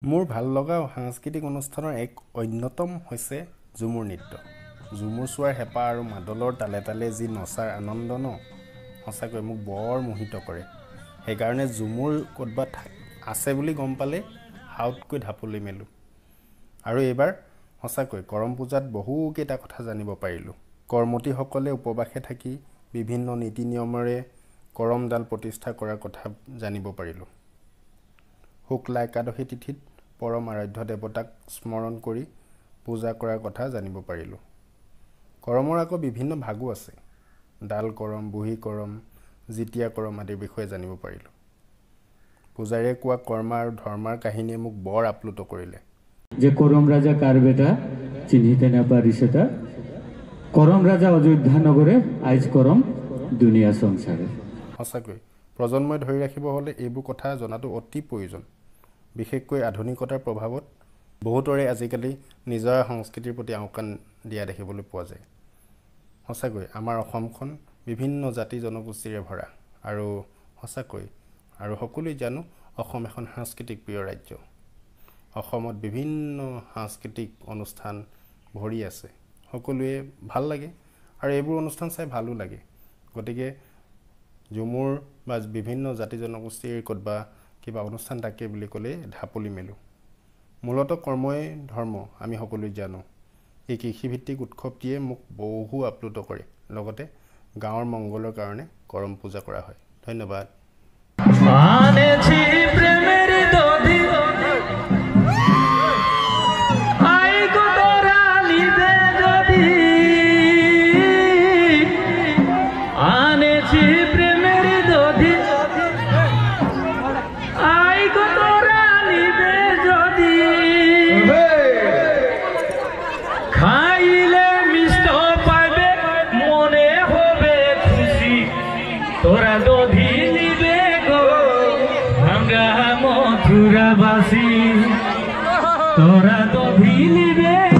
মোৰ ভাল লগা সাংস্কৃতিক অনুষ্ঠানৰ এক অন্যতম হৈছে ঝুমুৰ নৃত্য। ঝুমুৰ চোৱাৰ হেঁপাহ আৰু মাদলৰ তালে তালে যি নচাৰ আনন্দ ন, সঁচাকৈ মোক বৰ মোহিত কৰে। সেইকাৰণে ঝুমুৰ ক'ৰবাত আছে বুলি গম পালে হাউতকৈ ঢাপলি মেলোঁ। আৰু এইবাৰ সঁচাকৈ কৰম পূজাত বহুকেইটা কথা জানিব পাৰিলোঁ। কৰ্মতীসকলে উপবাসে থাকি বিভিন্ন নীতি নিয়মেৰে কৰমডাল প্ৰতিষ্ঠা কৰাৰ কথা জানিব পাৰিলোঁ। শুক্লা একাদশী তিথিত পৰম আৰাধ্য দেৱতাক স্মৰণ কৰি পূজা কৰাৰ কথা জানিব পাৰিলোঁ। কৰমৰ আকৌ বিভিন্ন ভাগো আছে। ডাল কৰম, বুঢ়ী কৰম, জীতিয়া কৰম আদিৰ বিষয়ে জানিব পাৰিলোঁ। পূজাৰীয়ে কোৱা কৰ্মা আৰু ধৰ্মাৰ কাহিনীয়ে মোক বৰ আপ্লুত কৰিলে। যে কৰম ৰাজা কাৰ বেটা চিহ্নিতে না পাৰিস এটা, কৰম ৰাজা অযোধ্যা নগৰে আইজ কৰম দুনিয়া সংসাৰে। সঁচাকৈ প্ৰজন্মই ধৰি ৰাখিব হ'লে এইবোৰ কথা জনাটো অতি প্ৰয়োজন। বিশেষকৈ আধুনিকতাৰ প্ৰভাৱত বহুতৰে আজিকালি নিজৰ সংস্কৃতিৰ প্ৰতি আওকাণ দিয়া দেখিবলৈ পোৱা যায়। সঁচাকৈ আমাৰ অসমখন বিভিন্ন জাতি জনগোষ্ঠীৰে ভৰা আৰু সঁচাকৈ আৰু সকলোৱে জানো অসম এখন সাংস্কৃতিক প্ৰিয় ৰাজ্য। অসমত বিভিন্ন সাংস্কৃতিক অনুষ্ঠান ভৰি আছে, সকলোৱে ভাল লাগে আৰু এইবোৰ অনুষ্ঠান চাই ভালো লাগে। গতিকে ঝুমুৰ বা বিভিন্ন জাতি জনগোষ্ঠীৰ ক'ৰবা কিবা অনুষ্ঠান থাকে বুলি ক'লে ঢাপলি মেলোঁ। মূলতঃ কৰ্মই ধৰ্ম আমি সকলোৱে জানো। এই কৃষিভিত্তিক উৎসৱটিয়ে মোক বহু আপ্লুত কৰে। লগতে গাঁৱৰ মংগলৰ কাৰণে কৰম পূজা কৰা হয়। ধন্যবাদ। তোৰা দধি নিবে গো ভাঙ্গা মথুৰাবাসী, তোৰা দধি নিবে।